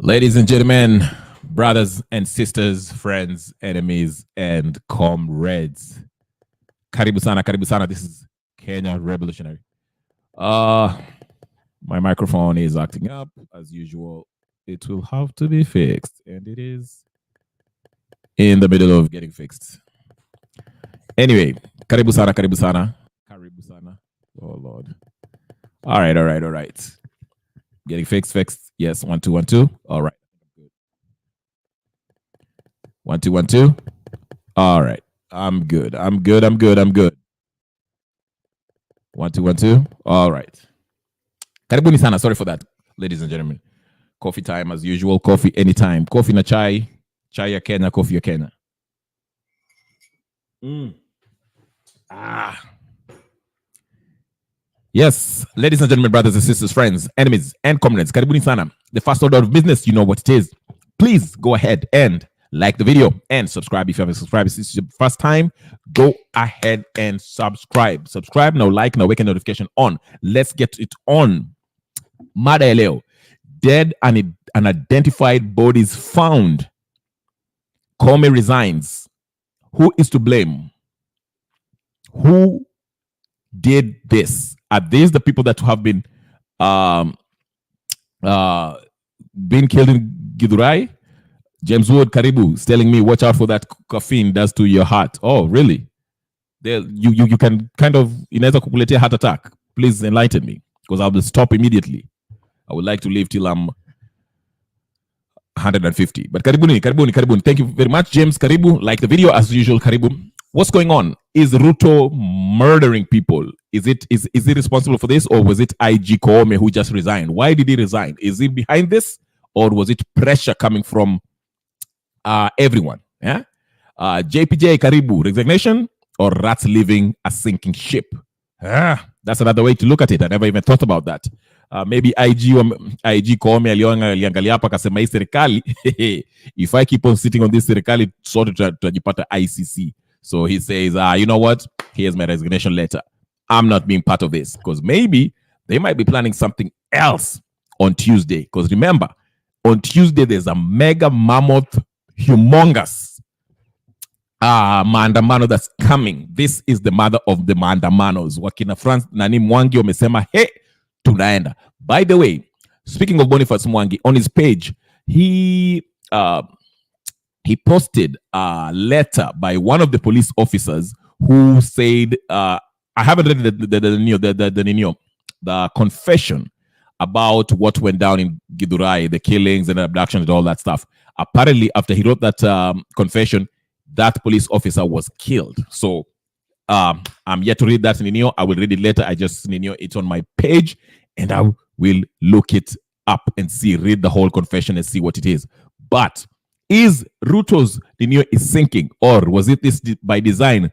Ladies and gentlemen, brothers and sisters, friends, enemies, and comrades. Karibu sana, karibu sana. This is Kenya Revolutionary. My microphone is acting up as usual. It will have to be fixed, and it is in the middle of getting fixed. Anyway, karibu sana, karibu sana, karibu sana. Oh Lord. All right. Getting fixed. Yes, 1 2 1 2. All right. 1 2 1 2. All right. I'm good. 1 2 1 2. All right. Karibuni sana. Sorry for that, ladies and gentlemen. Coffee time as usual. Coffee anytime. Coffee na chai. Chai ya Kenya. Coffee ya Kenya. Yes, ladies and gentlemen, brothers and sisters, friends, enemies, and comrades. Karibuni sana. The first order of business, you know what it is. Please go ahead and like the video and subscribe if you haven't subscribed. If this is your first time, go ahead and subscribe. Subscribe now, like now, wake a notification on. Let's get it on. Mada ya leo. Dead and unidentified bodies found. Koome resigns. Who is to blame? Who did this? Are these the people that have been killed in Githurai? James Wood Karibu is telling me, watch out for that caffeine does to your heart. Oh, really? You can kind of inaweza kukuletea heart attack. Please enlighten me, because I will stop immediately. I would like to live till I'm 150. But karibuni. Thank you very much, James. Karibu. Like the video as usual. Karibu. What's going on? Is Ruto murdering people? Is he responsible for this, or was it IG Koome who just resigned? Why did he resign? Is he behind this, or was it pressure coming from everyone? Yeah. JPJ Karibu, resignation or rats leaving a sinking ship? That's another way to look at it. I never even thought about that. Maybe IG Koome aliangalia hapa akasema hii serikali if I keep on sitting on this serikali sote tutajipata ICC. So he says, you know what? Here's my resignation letter. I'm not being part of this, because maybe they might be planning something else on Tuesday. Because remember, on Tuesday, there's a mega mammoth, humongous maandamano that's coming. This is the mother of the maandamanos. Wakina France Nani Mwangi wamesema, hey, tunaenda. By the way, speaking of Boniface Mwangi, on his page, he posted a letter by one of the police officers who said, I haven't read the confession about what went down in Githurai, the killings and the abductions and all that stuff. Apparently, after he wrote that confession, that police officer was killed. So I'm yet to read that, Ninio. I will read it later. It's on my page, and I will look it up and read the whole confession and see what it is. But is Ruto's Ninio is sinking, or was it this by design?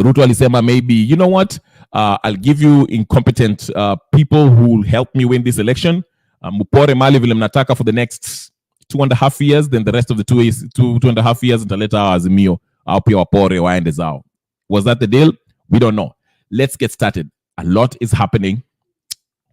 Ruto alisema maybe, you know what? I'll give you incompetent people who will help me win this election. Mupore mali vile mnataka for the next 2.5 years. Then the rest of the 2.5 years nitaleta Azimio au pia wapore waende zao. Was that the deal? We don't know. Let's get started. A lot is happening.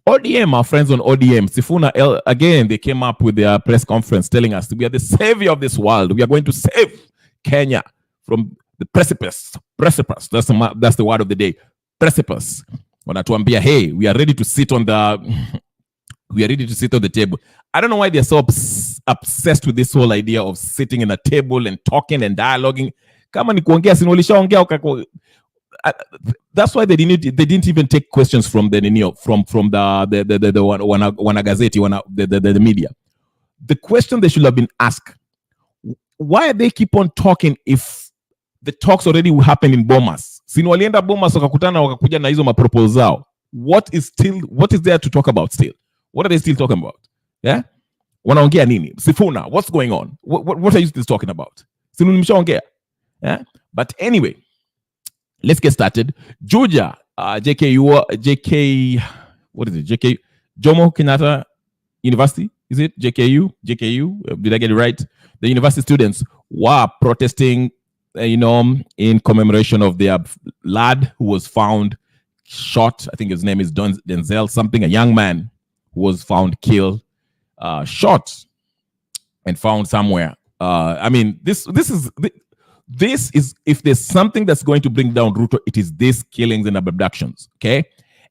ODM, our friends on ODM, Sifuna, again, they came up with their press conference telling us we are the savior of this world. We are going to save Kenya from the precipice. That's the word of the day. Precipice. Wanatuambia, hey, we are ready to sit on the table. I don't know why they're so obsessed with this whole idea of sitting in a table and talking and dialoguing. Kama ni kuongea sinulishaongea. That's why they didn't even take questions from the Wanagazeti, the media. The question they should have been asked: why they keep on talking if the talks already happened in Bomas? Sino walienda Bomas wakakutana wakakuja na hizo maproposal zao. What is there to talk about still? What are they still talking about? Yeah? Wanaongea nini? Sifuna, what's going on? What are you still talking about? Sino nimeshaongea. Yeah? But anyway, let's get started. Georgia, JK, Jomo Kenyatta University, is it? JKU? Did I get it right? The university students were protesting, in commemoration of their lad who was found shot. I think his name is Denzel something, a young man who was found killed, shot and found somewhere. I mean, this is, if there's something that's going to bring down Ruto, it is this killings and abductions. Okay,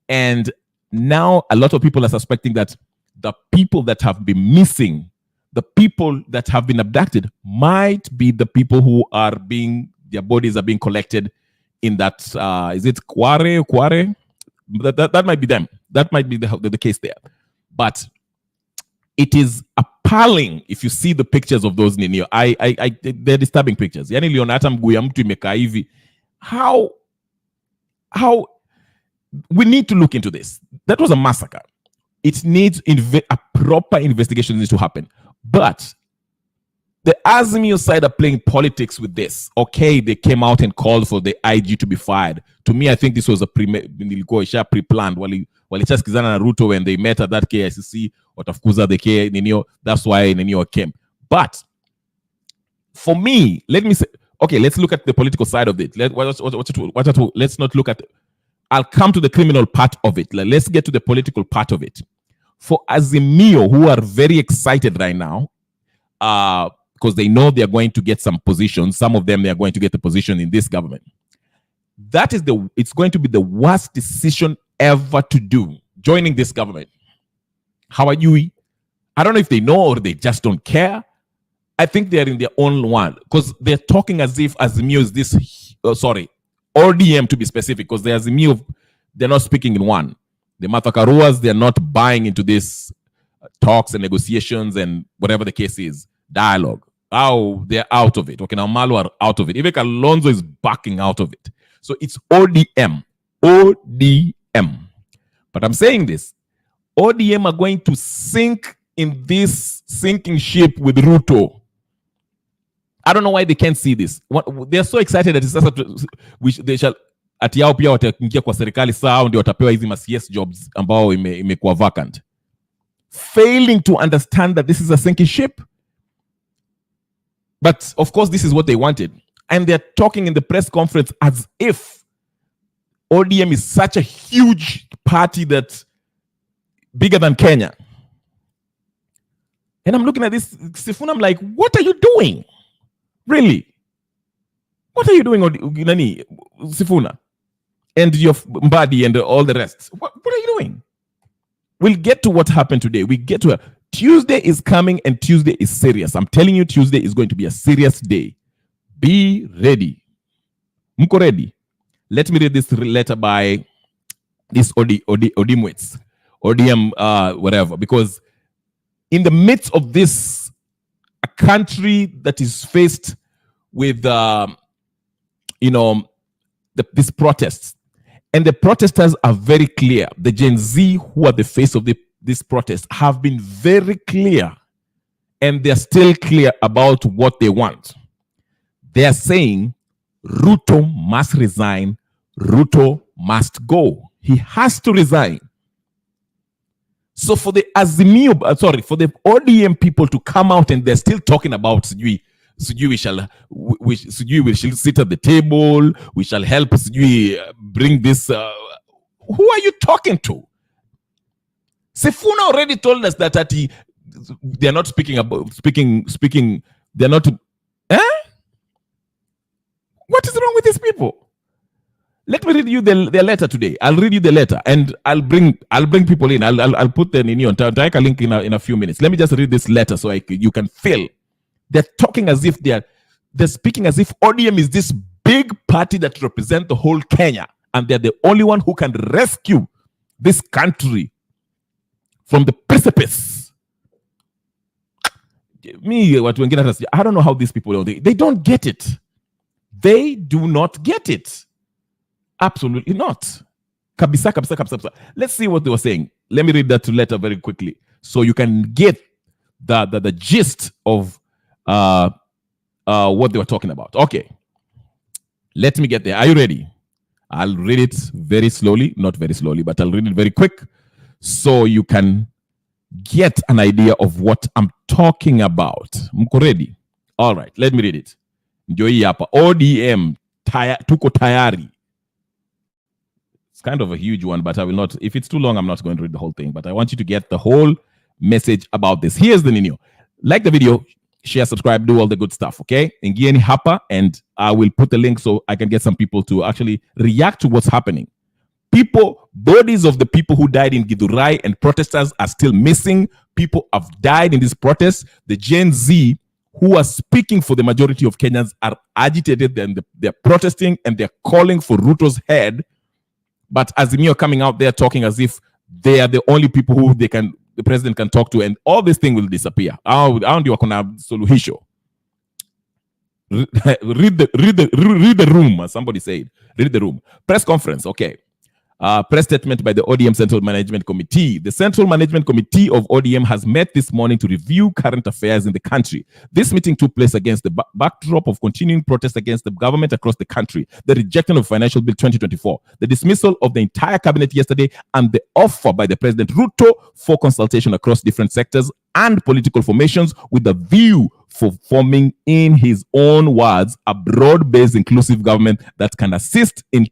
and now a lot of people are suspecting that the people that have been missing, the people that have been abducted, might be the people who are being, their bodies are being collected in that, is it Kware? That might be them. That might be the case there. But it is appalling if you see the pictures of those ninio. They're disturbing pictures. Yani niliona hata mguu ya mtu imekaa hivi. How we need to look into this. That was a massacre. It needs a proper investigation needs to happen. But the Azimio side are playing politics with this. Okay, they came out and called for the IG to be fired. To me, I think this was a pre-planned. Walichaskizana na Ruto when they met at that KICC, watafukuza the K Ninio. That's why Ninio came. But for me, let me say, okay, let's look at the political side of it. Let's not look at. I'll come to the criminal part of it. Let's get to the political part of it. For Azimio, who are very excited right now, because they know they are going to get some positions. Some of them, they are going to get a position in this government. It's going to be the worst decision ever to do, joining this government. How are you? I don't know if they know or they just don't care. I think they're in their own one, because they're talking as if Azimio is this, ODM to be specific, because the Azimio, they're not speaking in one. The Matakaruas, they're not buying into this talks and negotiations and whatever the case is, dialogue. Oh, they're out of it. Okay, now Malu are out of it. Even Kalonzo is backing out of it. So it's ODM. ODM. But I'm saying this. ODM are going to sink in this sinking ship with Ruto. I don't know why they can't see this. They're so excited that they shall ati yao pia wataingia kwa serikali sao ndio watapewa hizi CS jobs ambao imekuwa vacant. Failing to understand that this is a sinking ship. But of course, this is what they wanted. And they're talking in the press conference as if ODM is such a huge party that's bigger than Kenya. And I'm looking at this, Sifuna, I'm like, what are you doing? Really? What are you doing, Sifuna? And your Mbadi and all the rest. What are you doing? We'll get to what happened today. We get to Tuesday is coming, and Tuesday is serious. I'm telling you, Tuesday is going to be a serious day. Be ready. Mko ready? Let me read this letter by this Odimwits. ODM, whatever. Because in the midst of this, a country that is faced with, these protests, and the protesters are very clear. The Gen Z, who are the face of this protest, have been very clear, and they're still clear about what they want. They are saying Ruto must resign. Ruto must go. He has to resign. So for the for the ODM people to come out and they're still talking about Sujui we shall sit at the table, we shall help Sujui bring this. Who are you talking to? Sifuna already told us that they're not speaking, they're not. What is wrong with these people? Let me read you their letter today. I'll read you the letter and I'll bring people in. I'll put them in on a link in a few minutes. Let me just read this letter so you can feel. They're talking as if they're speaking as if ODM is this big party that represents the whole Kenya, and they're the only one who can rescue this country from the precipice. I don't know how these people they don't get it. They do not get it. Absolutely not. Kabisa. Let's see what they were saying. Let me read that letter very quickly so you can get the gist of what they were talking about. Okay. Let me get there. Are you ready? I'll read it very slowly. Not very slowly, but I'll read it very quick so you can get an idea of what I'm talking about. Mko ready? All right. Let me read it. Ndio hii hapa. ODM tuko tayari. It's kind of a huge one, but I will not. If it's too long, I'm not going to read the whole thing. But I want you to get the whole message about this. Here's the Nino. Like the video, share, subscribe, do all the good stuff, okay? Ingieni hapa, and I will put the link so I can get some people to actually react to what's happening. Bodies of the people who died in Githurai and protesters are still missing. People have died in this protest. The Gen Z, who are speaking for the majority of Kenyans, are agitated, and they're protesting, and they're calling for Ruto's head. But Azimio coming out there talking as if they are the only people who the president can talk to, and all this thing will disappear. Soluhisho. Read the room, as somebody said. Read the room. Press conference, okay. Press statement by the ODM Central Management Committee. The Central Management Committee of ODM has met this morning to review current affairs in the country. This meeting took place against the backdrop of continuing protests against the government across the country, the rejection of Financial Bill 2024, the dismissal of the entire cabinet yesterday, and the offer by the President Ruto for consultation across different sectors and political formations with a view for forming, in his own words, a broad-based inclusive government that can assist in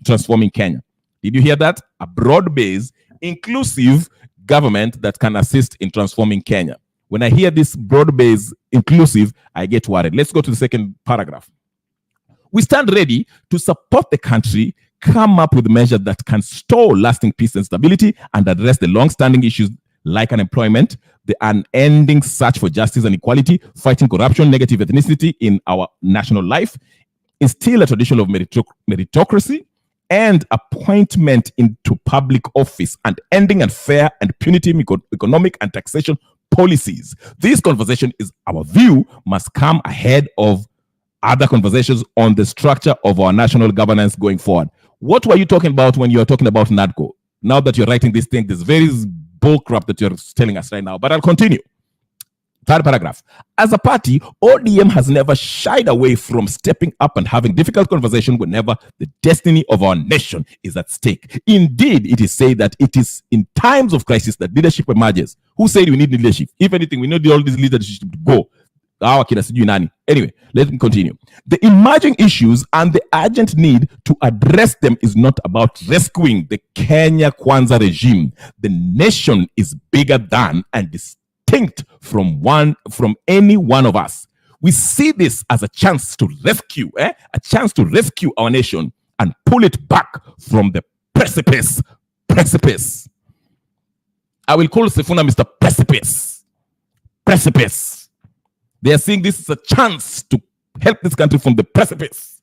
transforming Kenya. Did you hear that? A broad-based, inclusive government that can assist in transforming Kenya. When I hear this broad-based, inclusive, I get worried. Let's go to the second paragraph. We stand ready to support the country come up with measures that can restore lasting peace and stability and address the long-standing issues like unemployment, the unending search for justice and equality, fighting corruption, negative ethnicity in our national life, instill a tradition of meritocracy, and appointment into public office, and ending unfair and punitive economic and taxation policies. This conversation, is our view, must come ahead of other conversations on the structure of our national governance going forward. What were you talking about when you were talking about NADCO? Now that you're writing this thing, this very bull crap that you're telling us right now, but I'll continue. Third paragraph. As a party, ODM has never shied away from stepping up and having difficult conversation whenever the destiny of our nation is at stake. Indeed, it is said that it is in times of crisis that leadership emerges. Who said we need leadership? If anything, we need all this leadership to go. Anyway, let me continue. The emerging issues and the urgent need to address them is not about rescuing the Kenya Kwanza regime. The nation is bigger than and distinct from any one of us. We see this as a chance to rescue, our nation and pull it back from the precipice. I will call Sifuna Mr. Precipice. They are seeing this as a chance to help this country from the precipice.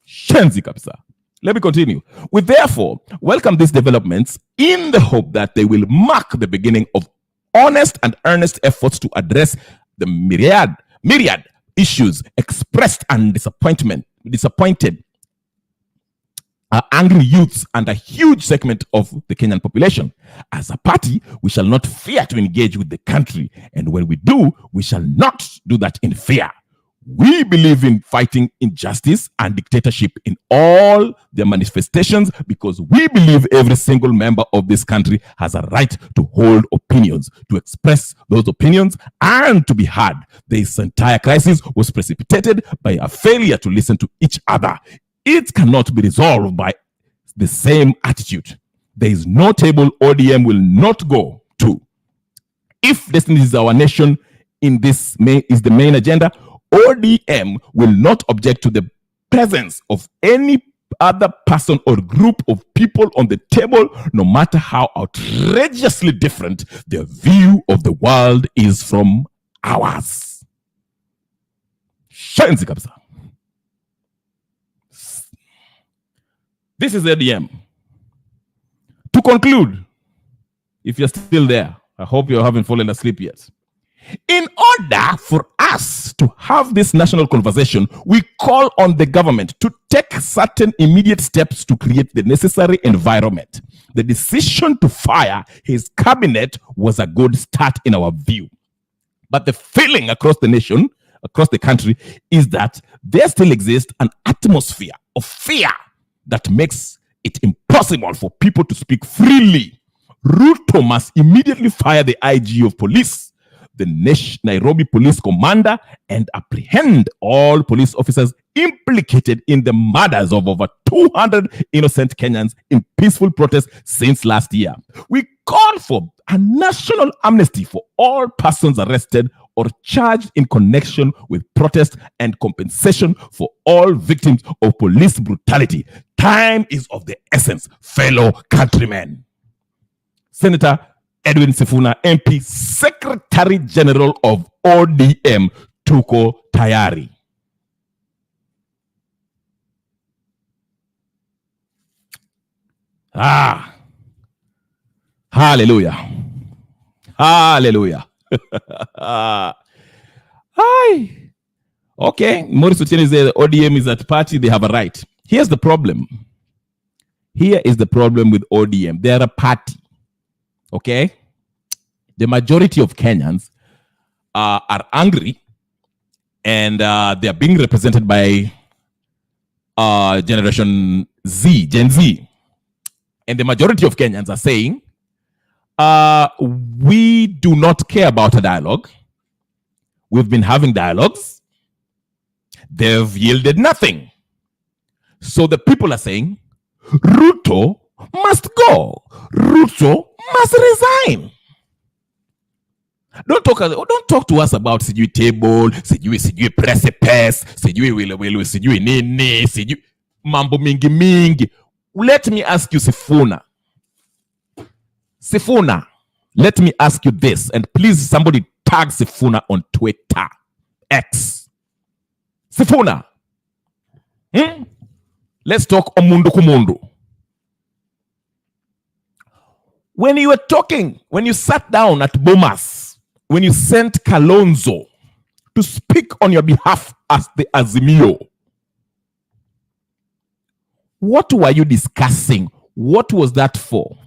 Shenzi kabisa. Let me continue. We therefore welcome these developments in the hope that they will mark the beginning of honest and earnest efforts to address the myriad issues expressed and disappointed angry youths and a huge segment of the Kenyan population. As a party, we shall not fear to engage with the country, and when we do, we shall not do that in fear. We believe in fighting injustice and dictatorship in all their manifestations because we believe every single member of this country has a right to hold opinions, to express those opinions, and to be heard. This entire crisis was precipitated by a failure to listen to each other. It cannot be resolved by the same attitude. There is no table ODM will not go to. If destiny is our nation is the main agenda, ODM will not object to the presence of any other person or group of people on the table, no matter how outrageously different their view of the world is from ours. Shenzi kabisa. This is ADM. To conclude, if you're still there, I hope you haven't fallen asleep yet. In order for us to have this national conversation, we call on the government to take certain immediate steps to create the necessary environment. The decision to fire his cabinet was a good start in our view. But the feeling across the nation, across the country, is that there still exists an atmosphere of fear that makes it impossible for people to speak freely. Ruto must immediately fire the IG of police, the Nairobi police commander, and apprehend all police officers implicated in the murders of over 200 innocent Kenyans in peaceful protests since last year. We call for a national amnesty for all persons arrested or charged in connection with protest and compensation for all victims of police brutality. Time is of the essence, fellow countrymen. Senator Edwin Sifuna, MP, Secretary General of ODM, tuko tayari. Hallelujah. Hallelujah. Hi. Okay, Maurice Otieno says the ODM is at party, they have a right. Here's the problem. Here is the problem with ODM. They're a party. Okay? The majority of Kenyans are angry, and they're being represented by Generation Z, Gen Z. And the majority of Kenyans are saying, we do not care about a dialogue. We've been having dialogues. They've yielded nothing. So the people are saying, Ruto must go. Ruto must resign. Don't talk to us about sijui table, sijui precipice, sijui will, sijui nini, sijui mambo mingi mingi. Let me ask you, Sifuna. Sifuna, let me ask you this, and please somebody tag Sifuna on Twitter, X. Sifuna, let's talk omundu kumundu. When you were talking, when you sat down at Bomas, when you sent Kalonzo to speak on your behalf as the Azimio, what were you discussing? What was that for?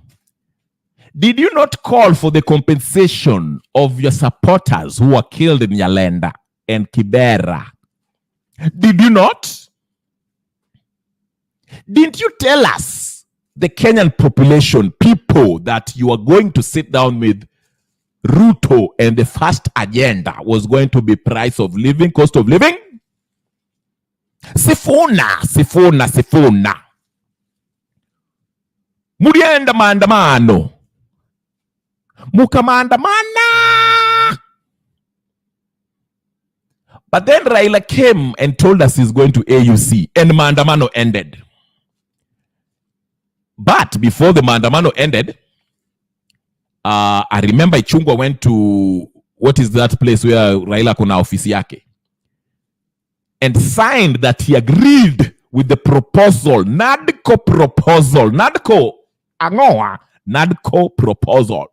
Did you not call for the compensation of your supporters who were killed in Nyalenda and Kibera? Did you not? Didn't you tell us, the Kenyan population, people, that you are going to sit down with Ruto and the first agenda was going to be price of living, cost of living? Sifuna. Murienda maandamano. Mukamandamana. But then Raila came and told us he's going to AUC, and maandamano ended. But before the maandamano ended, I remember Ichungwa went to, what is that place where Raila kuna ofisi yake, and signed that he agreed with the proposal, NADCO proposal, NADCO proposal.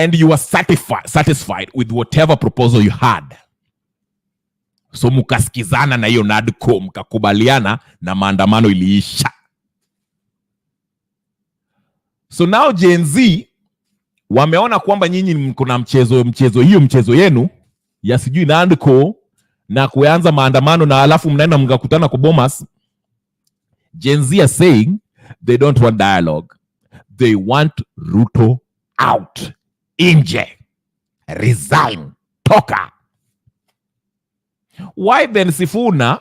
And you were satisfied with whatever proposal you had. So mukaskizana na hiyo NADCO, mkakubaliana na maandamano iliisha. So now Gen Z wameona kwamba nyinyi mko na mchezo yenu ya sijui NADCO na kuanza maandamano na alafu mnaenda mkakutana kwa Bomas. Gen Z are saying they don't want dialogue. They want Ruto out. Inje. Resign. Toka. Why then, Sifuna,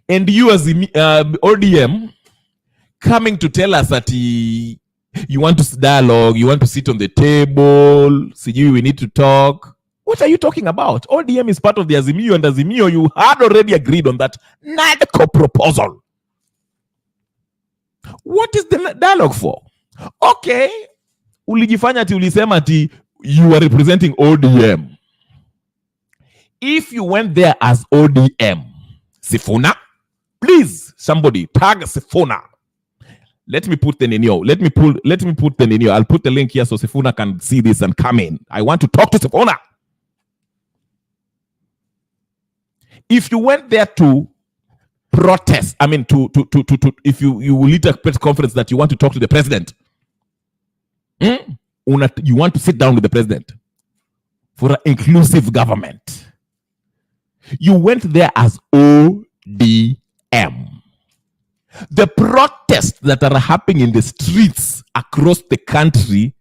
and you as ODM coming to tell us that you want to dialogue, you want to sit on the table, sijui we need to talk? What are you talking about? ODM is part of the Azimio, and Azimio, you had already agreed on that NADCO proposal. What is the dialogue for? Okay, ulijifanya ati ulisema ati you are representing ODM. If you went there as ODM, Sifuna, please, somebody tag Sifuna. Let me put the Ninio. Let me put the Ninio. I'll put the link here so Sifuna can see this and come in. I want to talk to Sifuna. If you went there to protest, I mean, if you will lead a press conference that you want to talk to the president, you want to sit down with the president for an inclusive government. You went there as ODM. The protests that are happening in the streets across the country,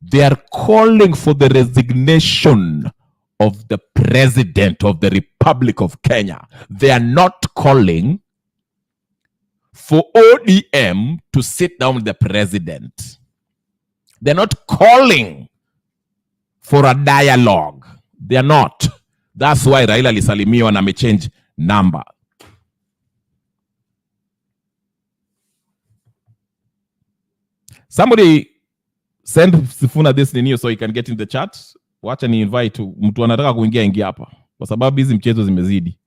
they are calling for the resignation of the president of the Republic of Kenya. They are not calling for ODM to sit down with the president. They're not calling for a dialogue. They are not. That's why Raila alisalimiwa na amechange number. Somebody send Sifuna this nini so he can get in the chat. Wacha ni invite mtu anataka kuingia ingia hapa. Kwa sababu hizi mchezo zimezidi.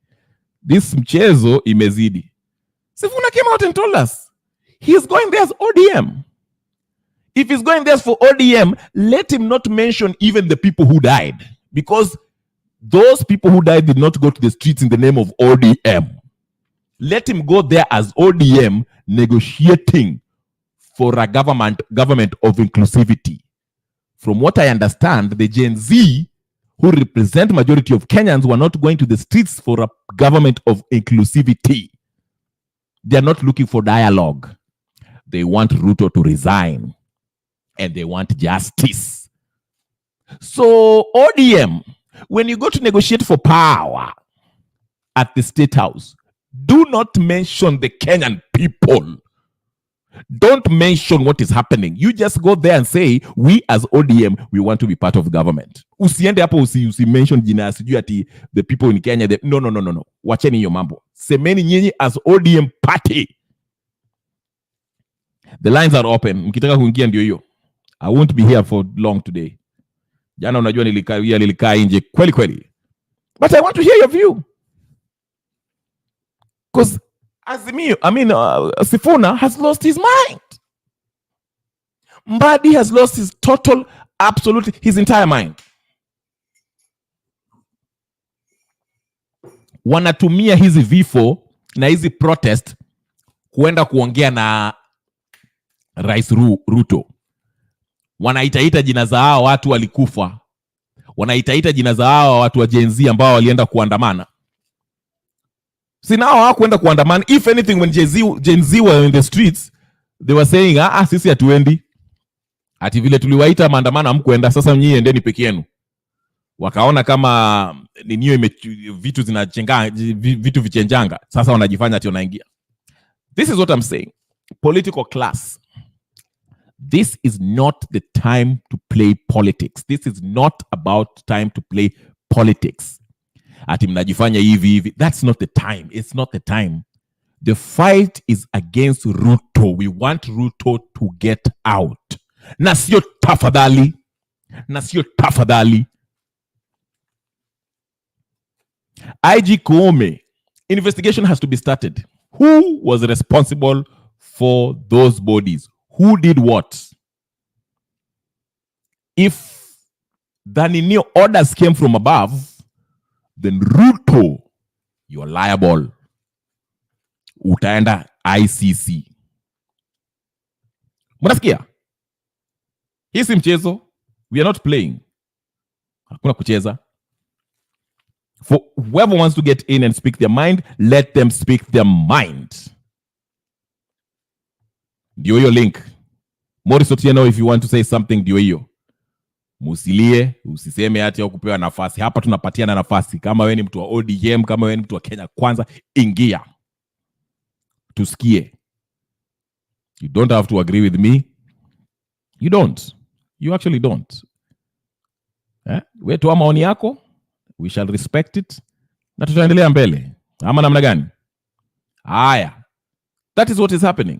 This mchezo imezidi. Sifuna came out and told us he's going there as ODM. If he's going there for ODM, let him not mention even the people who died. Because those people who died did not go to the streets in the name of ODM. Let him go there as ODM negotiating for a government of inclusivity. From what I understand, the Gen Z who represent majority of Kenyans were not going to the streets for a government of inclusivity. They are not looking for dialogue. They want Ruto to resign. And they want justice. So ODM, when you go to negotiate for power at the State House, do not mention the Kenyan people. Don't mention what is happening. You just go there and say, we as ODM, we want to be part of the government. Usiende hapo usi mention jina sijui ati the people in Kenya. No. Wacheni hiyo mambo. Semeni nyinyi as ODM party. The lines are open. Mkitaka kuingia ndio hiyo. I won't be here for long today. Jana unajua nilikaa nje kweli. But I want to hear your view. Because Sifuna has lost his mind. Mbadi has lost his absolutely his entire mind. Wanatumia hizi vifo na hizi protest kuenda kuongea na Rais Ruto. Wanaitaita jina za hao watu walikufa. Wanaitaita jina za hao watu wa Gen Z ambao walienda kuandamana. Sinao hawakuenda kuandamana. If anything, when Gen Z were in the streets, they were saying, sisi hatuendi. Ati vile tuliwaita maandamano hamkuenda, sasa nyinyi endeni peke yenu. Wakaona kama ninio vitu zinachenga, vitu vichenjanga. Sasa wanajifanya ati wanaingia. This is what I'm saying. Political class. This is not the time to play politics. This is not about time to play politics. Ati mnajifanya hivi. That's not the time. It's not the time. The fight is against Ruto. We want Ruto to get out. Na sio tafadhali. IG Koome, investigation has to be started. Who was responsible for those bodies? Who did what? If the new orders came from above, then Ruto, you're liable. Utaenda ICC. Mnasikia? Hii si mchezo. We are not playing. Hakuna kucheza. For whoever wants to get in and speak their mind, let them speak their mind. Ndio hiyo link. Morris Otieno, if you want to say something, ndio hiyo. Musilie, usiseme ati au kupewa nafasi. Hapa tunapatiana nafasi. Kama wewe ni mtu wa ODM, kama wewe ni mtu wa Kenya Kwanza, ingia. Tusikie. You don't have to agree with me. You don't. You actually don't. Wewe toa maoni yako. We shall respect it. Na tutaendelea mbele. Ama namna gani? Haya. That is what is happening.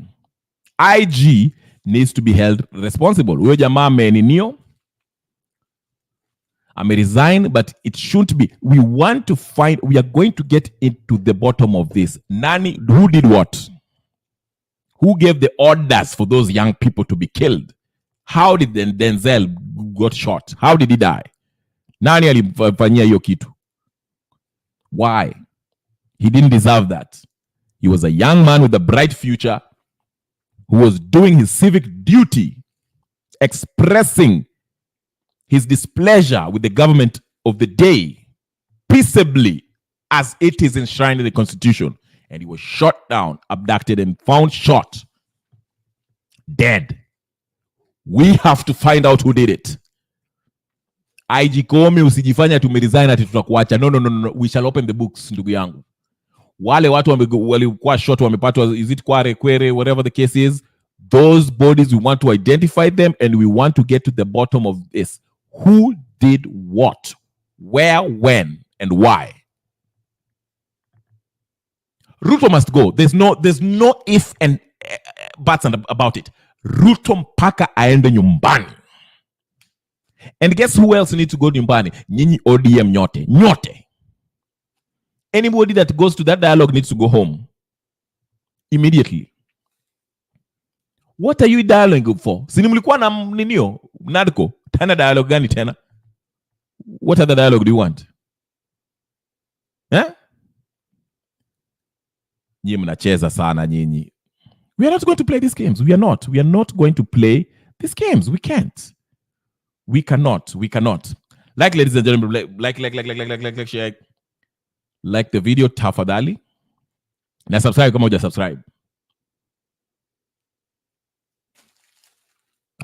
IG needs to be held responsible. Huyo jamaa ameninio. Resign, but it shouldn't be. We are going to get into the bottom of this. Nani, who did what? Who gave the orders for those young people to be killed? How did Denzel got shot? How did he die? Nani alifanyia hiyo kitu? Why? He didn't deserve that. He was a young man with a bright future who was doing his civic duty, expressing his displeasure with the government of the day peaceably as it is enshrined in the Constitution. And he was shot down, abducted, and found shot, dead. We have to find out who did it. IG Koome, usijifanya tumeresign ati tutakuacha. No. We shall open the books, ndugu yangu. Wale watu walikuwa shot wamepatwa, is it Kware, whatever the case is, those bodies, we want to identify them and we want to get to the bottom of this. Who did what, where, when, and why. Ruto must go. There's no if and buts about it. Ruto mpaka aende nyumbani. And guess who else needs to go nyumbani? Nyinyi ODM nyote. Nyote. Anybody that goes to that dialogue needs to go home immediately. What are you dialoguing for? Sini mlikuwa na ninio NADCO. Tena dialogue gani tena? What other dialogue do you want? Eh? Nyinyi mnacheza sana nyinyi. We are not going to play these games. We are not. We are not going to play these games. We can't. We cannot. We cannot. Like, ladies and gentlemen, like the video tafadhali. Na subscribe kama uja subscribe.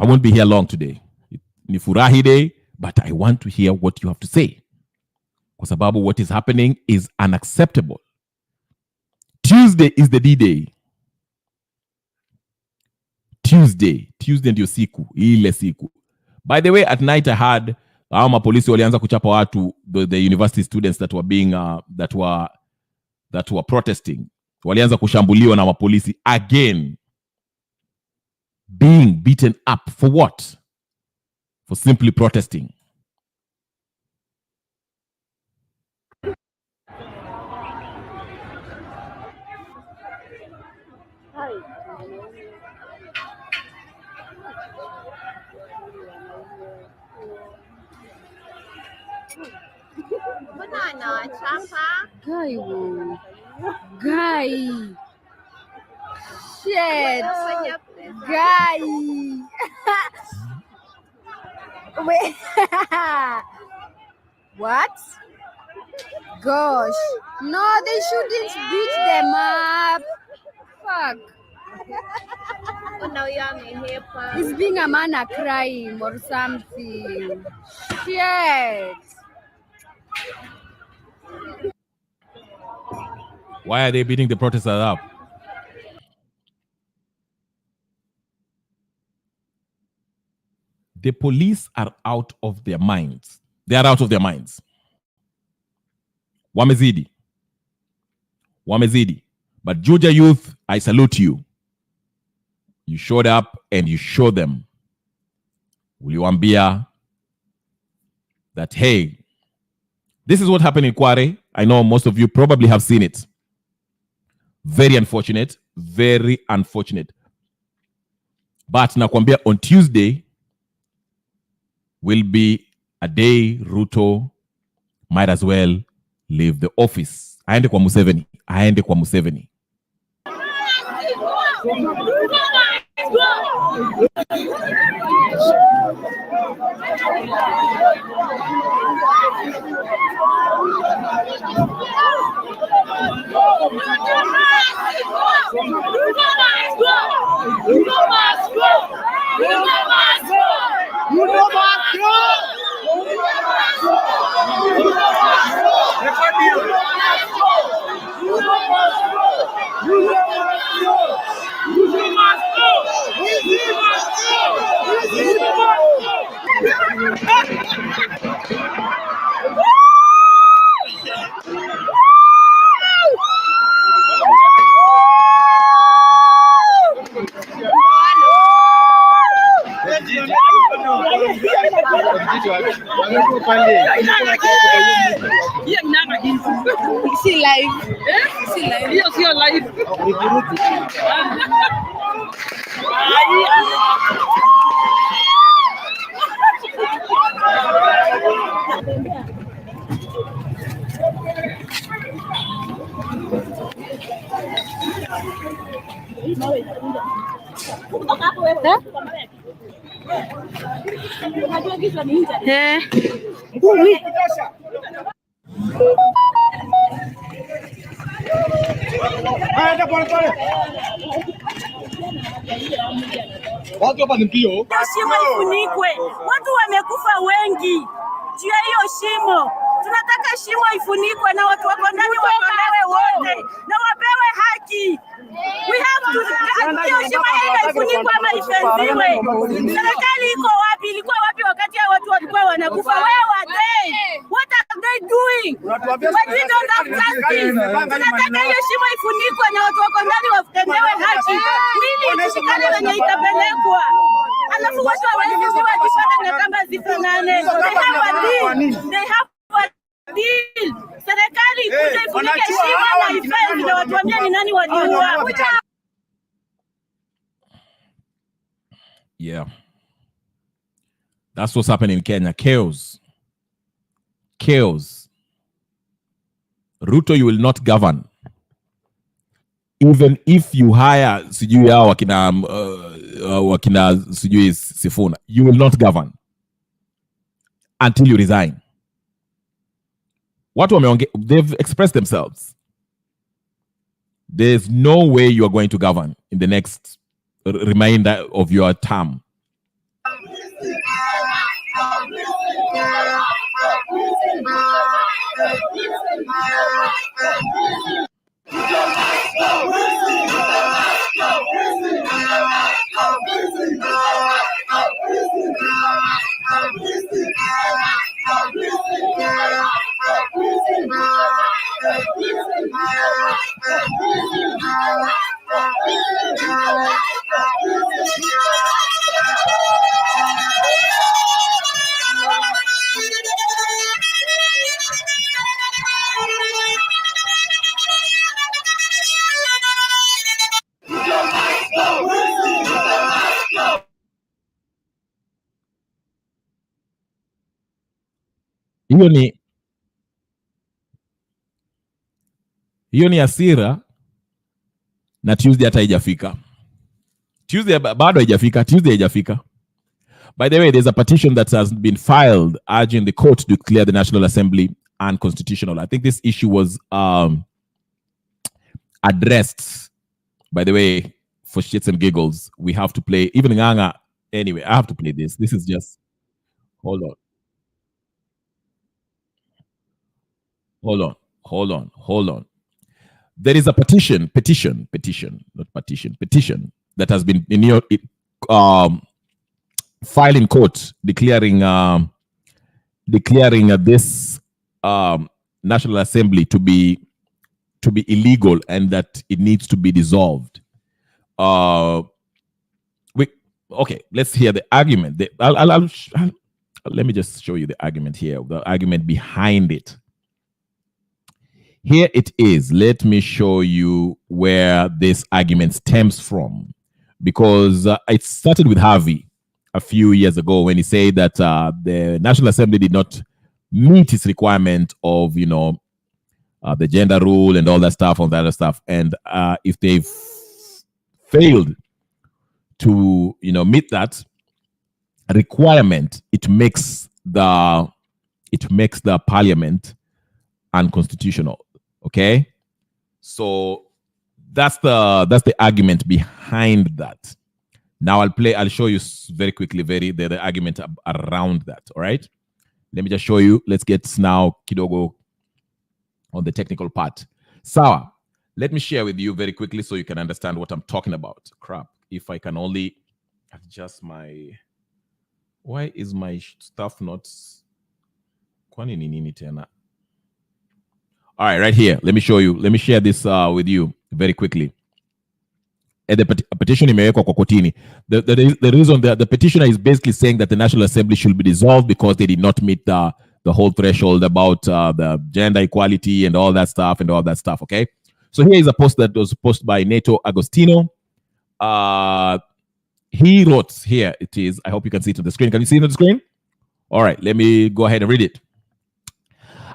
I won't be here long today. Ni furahi day, but I want to hear what you have to say. Kwa sababu what is happening is unacceptable. Tuesday is the D-Day. Tuesday ndio siku, ile siku. By the way, at night I heard mapolisi walianza kuchapa watu, the university students that were being that were protesting. Walianza kushambuliwa na mapolisi again. Being beaten up for what? For simply protesting. Guy. Shit. Guy. Wait. What? Gosh. No, they shouldn't beat them up. Fuck. He's being a man a crime or something. Shit. Why are they beating the protesters up? The police are out of their minds. They are out of their minds. Wamezidi. But Juja youth, I salute you. You showed up and you showed them. Uliwaambia that, hey, this is what happened in Kware. I know most of you probably have seen it. Very unfortunate. Very unfortunate. But nakwambia on Tuesday will be a day Ruto might as well leave the office. Aende kwa Museveni. See live. Yes, you're live. Shimo ifunikwe. Watu wamekufa wengi juu ya hiyo shimo. Tunataka shimo ifunikwe na watu wako ndani watolewe wote na wapewe haki. We have to hiyo shimo ifunikwe ama ifenziwe. Serikali iko wapi? Ilikuwa wapi wakati hao watu walikuwa wanakufa? Wewe watu hawezi wajipata na kamba zifanane. They have a deal. Serikali ikuja ifunike shimo na ifanye ndio watu waambie ni nani waliua. Yeah. That's what's happening in Kenya. Chaos. Chaos. Ruto, you will not govern. Even if you hire sijui hao wakina sijui Sifuna, you will not govern until you resign. They've expressed themselves. There's no way you are going to govern in the next remainder of your term. Hiyo ni hasira na Tuesday hata haijafika. Tuesday bado haijafika. By the way, there's a petition that has been filed urging the court to declare the National Assembly unconstitutional. I think this issue was addressed. By the way, for shits and giggles, we have to play even Nganga. Anyway, I have to play this. This is just hold on. There is a petition that has been in your filed in court declaring this National Assembly to be illegal and that it needs to be dissolved. Okay, let's hear the argument. Let me just show you the argument here. The argument behind it. Here it is. Let me show you where this argument stems from, because it started with Harvey a few years ago when he said that the National Assembly did not meet its requirement of, the gender rule and all that stuff, and if they failed to, meet that requirement, it makes the parliament unconstitutional. Okay, so that's the argument behind that. Now I'll show you very quickly the argument around that. All right, let me just show you. Let's get now kidogo on the technical part. Sawa, let me share with you very quickly so you can understand what I'm talking about. Crap, if I can only adjust my, why is my stuff not, kwani ni nini tena? All right, right here. Let me show you. Let me share this with you very quickly. The petition imewekwa kwa kotini. The reason the petitioner is basically saying that the National Assembly should be dissolved because they did not meet the whole threshold about the gender equality and all that stuff. Okay. So here is a post that was posted by Neto Agostino. He wrote, here it is. I hope you can see it on the screen. Can you see it on the screen? All right, let me go ahead and read it.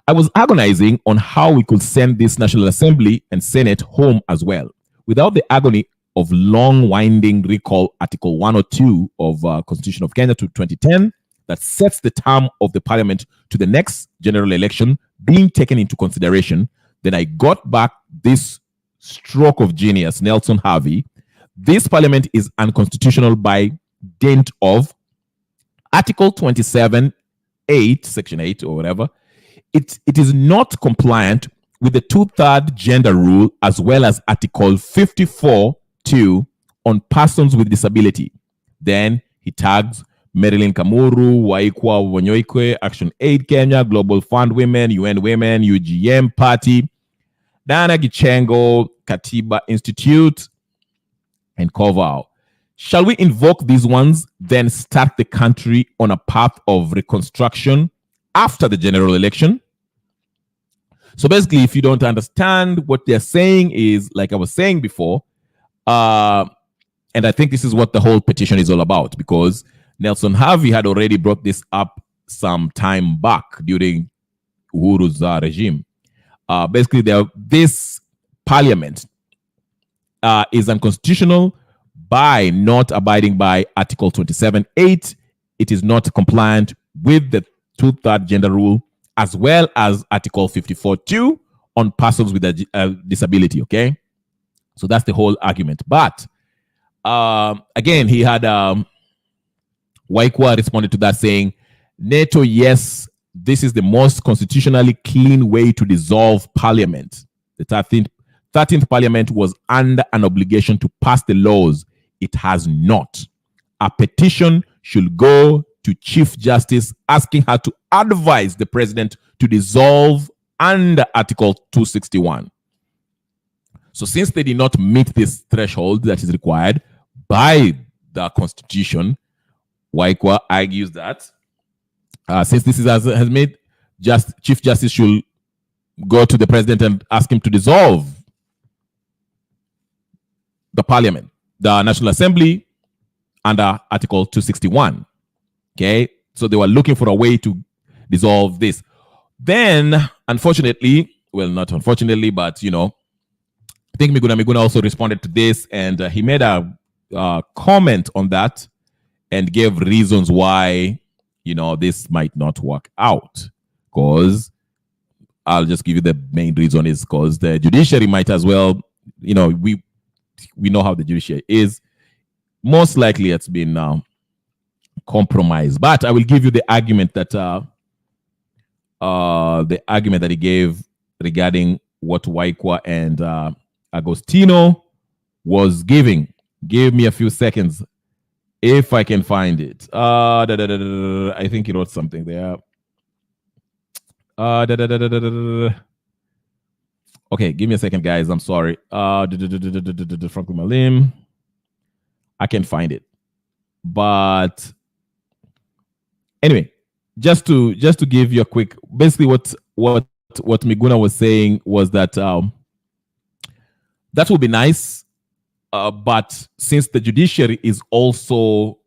I was agonizing on how we could send this National Assembly and Senate home as well, without the agony of long winding recall Article 102 of Constitution of Kenya to 2010 that sets the term of the parliament to the next general election being taken into consideration. Then I got back this stroke of genius, Nelson Harvey. This parliament is unconstitutional by dint of Article 27(8), Section 8 or whatever. It is not compliant with the 2/3 gender rule, as well as Article 54(2) on persons with disability. Then he tags Marilyn Kamuru, Waikwa Wanyoikwe, Action Aid Kenya, Global Fund Women, UN Women, UGM Party, Dana Gichengo, Katiba Institute, and Kovao. Shall we invoke these ones, then start the country on a path of reconstruction after the general election? So basically, if you don't understand, what they're saying is, like I was saying before, and I think this is what the whole petition is all about, because Nelson Harvey had already brought this up some time back during Uhuru's regime. Basically, this parliament is unconstitutional by not abiding by Article 27.8. It is not compliant with the two-third gender rule, as well as Article 54.2 on persons with a disability, okay? So that's the whole argument. But again, he had Waikwa responded to that saying, NATO, yes, this is the most constitutionally clean way to dissolve parliament. The 13th parliament was under an obligation to pass the laws. It has not. A petition should go to Chief Justice asking her to advise the president to dissolve under Article 261. So since they did not meet this threshold that is required by the Constitution, Waikwa argues that since this has made, Chief Justice should go to the president and ask him to dissolve the parliament, the National Assembly, under Article 261. Okay, so they were looking for a way to dissolve this. Then, unfortunately, well, not unfortunately, but I think Miguna also responded to this, and he made a comment on that and gave reasons why this might not work out. Because I'll just give you the main reason is because the judiciary might as well, we know how the judiciary is. Most likely it's been compromised. But I will give you the argument that he gave regarding what Waikwa and Agostino was giving. Give me a few seconds if I can find it. I think he wrote something there. Okay, give me a second, guys. I'm sorry. Franklin Malim. I can find it. But anyway, just to give you a quick, basically what Miguna was saying was that that would be nice, but since the judiciary is also,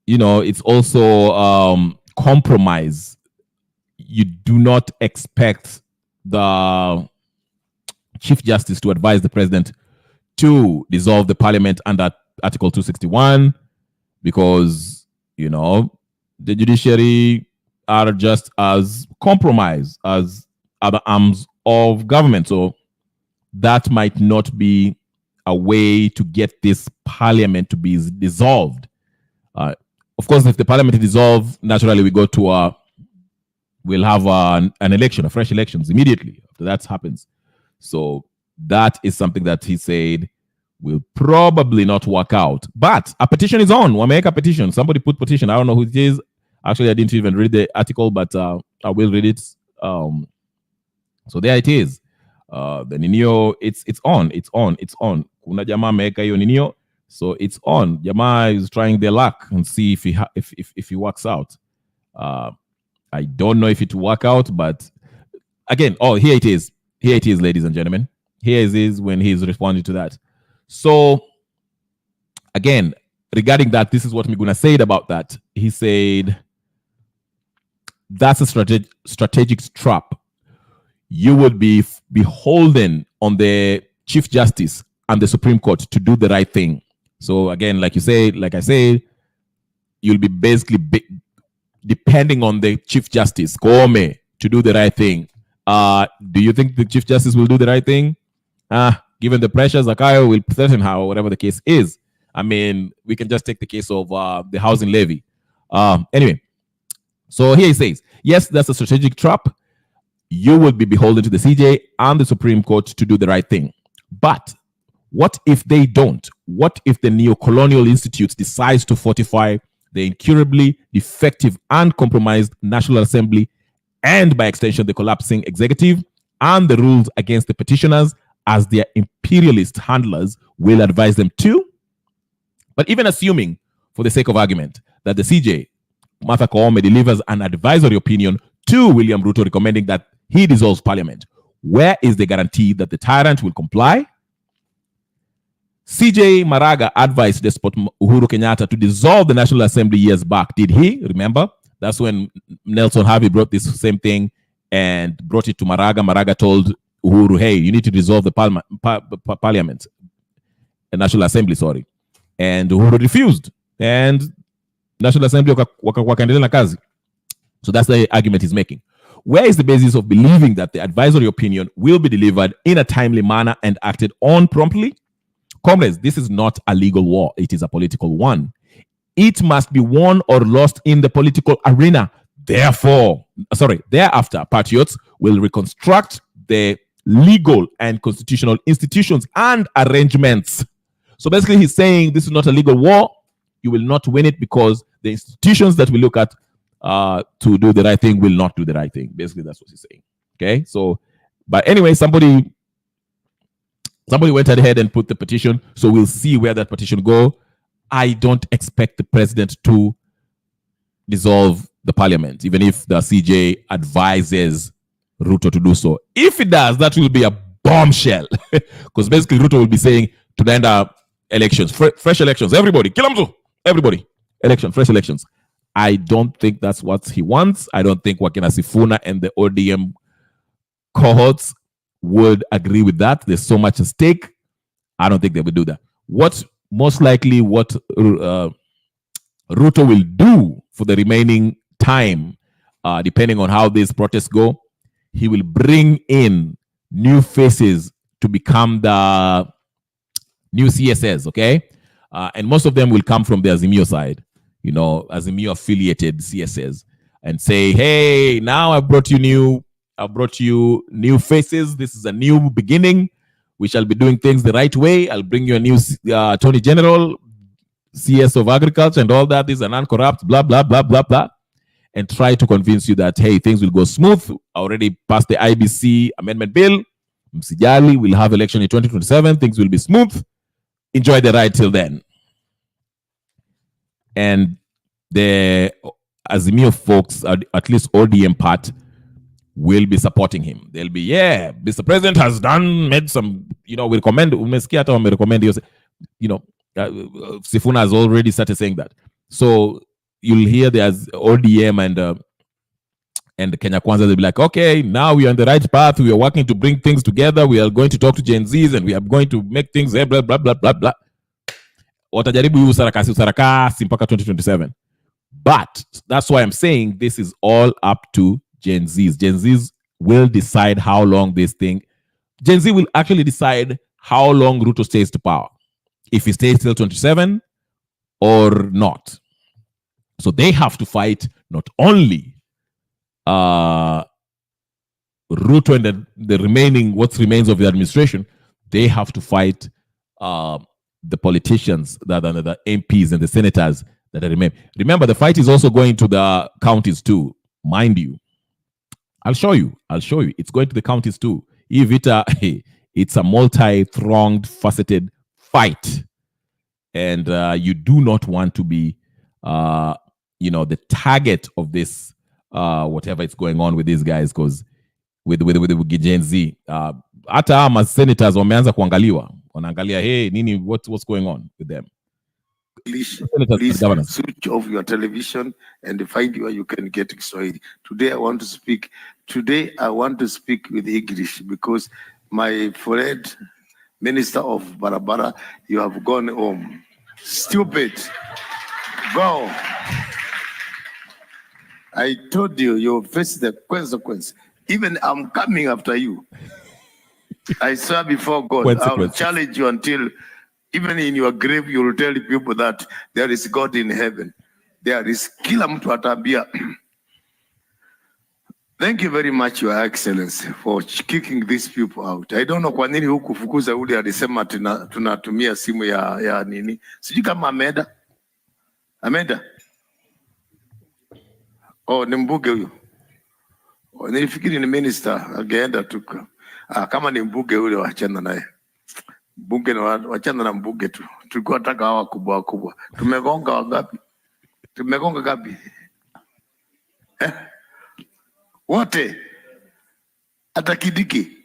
it's also compromised, you do not expect the Chief Justice to advise the president to dissolve the parliament under Article 261, because the judiciary are just as compromised as other arms of government. So that might not be a way to get this parliament to be dissolved. Of course, if the parliament is dissolved, naturally we'll have an election, a fresh elections immediately after that happens. So that is something that he said will probably not work out. But a petition is on. We'll make a petition. Somebody put petition. I don't know who it is. Actually, I didn't even read the article, but I will read it. So there it is. The Ninio, it's on. Kuna jamaa ameweka hiyo Ninio, so it's on. Jamaa is trying their luck and see if he works out. I don't know if it will work out, but again, here it is. Here it is, ladies and gentlemen. Here it is when he's responding to that. So again, regarding that, this is what Miguna said about that. He said, that's a strategic trap. You would be beholden on the Chief Justice and the Supreme Court to do the right thing. So again, like I say, you'll be basically depending on the Chief Justice, Koome, to do the right thing. Do you think the Chief Justice will do the right thing? Given the pressures, Zakayo will threaten her, or whatever the case is. I mean, we can just take the case of the housing levy. Anyway, so here he says, yes, that's a strategic trap. You will be beholden to the CJ and the Supreme Court to do the right thing. But what if they don't? What if the neo-colonial institute decides to fortify the incurably defective and compromised National Assembly, and by extension, the collapsing executive, and the rules against the petitioners as their imperialist handlers will advise them to. But even assuming, for the sake of argument, that the CJ, Martha Koome, delivers an advisory opinion to William Ruto recommending that he dissolves parliament, where is the guarantee that the tyrant will comply? CJ Maraga advised Despot Uhuru Kenyatta to dissolve the National Assembly years back. Did he? Remember? That's when Nelson Harvey brought this same thing and brought it to Maraga. Maraga told Uhuru, hey, you need to dissolve the parliament, the National Assembly, sorry. And Uhuru refused. And National Assembly wakaendelea na kazi. So that's the argument he's making. Where is the basis of believing that the advisory opinion will be delivered in a timely manner and acted on promptly? Comrades, this is not a legal war. It is a political one. It must be won or lost in the political arena. Thereafter, patriots will reconstruct the legal and constitutional institutions and arrangements. So basically, he's saying this is not a legal war. You will not win it because the institutions that we look at to do the right thing will not do the right thing. Basically, that's what he's saying. Okay, so, but anyway, somebody went ahead and put the petition, so we'll see where that petition go. I don't expect the president to dissolve the parliament, even if the CJ advises Ruto to do so. If it does, that will be a bombshell, because basically Ruto will be saying to the end of elections, fresh elections, everybody, everybody, fresh elections. I don't think that's what he wants. I don't think Wakena Sifuna and the ODM cohorts would agree with that. There's so much at stake. I don't think they would do that. What Ruto will do for the remaining time, depending on how these protests go, he will bring in new faces to become the new CSS, okay? And most of them will come from the Azimio side, Azimio affiliated CSS, and say, hey, now I brought you new faces. This is a new beginning. We shall be doing things the right way. I'll bring you a new Attorney General, CS of Agriculture and all that. This is a non-corrupt, blah, blah, blah, blah, blah. And try to convince you that, hey, things will go smooth. I already passed the IBC amendment bill. Msijali, we'll have election in 2027. Things will be smooth. Enjoy the ride till then. And the Azimio folks, at least ODM part, will be supporting him. They'll be, yeah, Mr. President has made some, we recommend, Sifuna has already started saying that. So you'll hear there's ODM and Kenya Kwanza, they'll be like, okay, now we are on the right path. We are working to bring things together. We are going to talk to Gen Zs and we are going to make things, blah, blah, blah, blah, blah. Watajaribu hiyo sarakasi mpaka 2027. But that's why I'm saying this is all up to Gen Zs. Gen Zs will decide how long this thing. Gen Z will actually decide how long Ruto stays to power. If he stays till 27 or not. So they have to fight not only Ruto and the remaining, what remains of the administration, they have to fight the politicians that are the MPs and the senators that remain. Remember, the fight is also going to the counties too, mind you. I'll show you. It's going to the counties too. It's a multi-thronged, faceted fight. And you do not want to be, the target of this, whatever is going on with these guys, because with Gen Z, hata ama senators wameanza kuangaliwa. Wanaangalia, hey, nini, what's going on with them? Please switch off your television and find where you can get Kiswahili. Today I want to speak with English because my friend, Minister of Barabara, you have gone home. Stupid. Go. I told you, you'll face the consequence. Even I'm coming after you. I swear before God, I'll challenge you until even in your grave, you will tell people that there is God in heaven. There is kila mtu atabia. Thank you very much, Your Excellency, for kicking these people out. I don't know kwa nini hukufukuza ule alisema tunatumia simu ya nini. Sijui kama Amenda. Oh, ni mbunge huyo. Nilifikiri ni minister, ageenda tuka. Kama ni mbunge ule wachana naye. Mbunge na wachana na mbunge tu. Tulikuwa nataka hawa kubwa. Tumegonga wangapi? Tumegonga gapi? Wote. Hata Kidiki.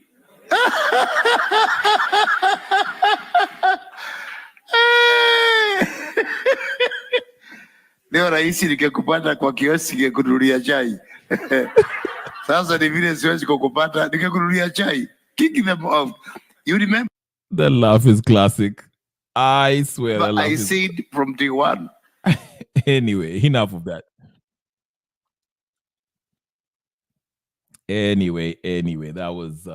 Leo rais nikekupata kwa kioski nikekununulia chai. Sasa ni vile siwezi kukupata nikekununulia chai. Kick them off. You remember? The laugh is classic. I swear. But I said from day one. Anyway, enough of that. Anyway, that was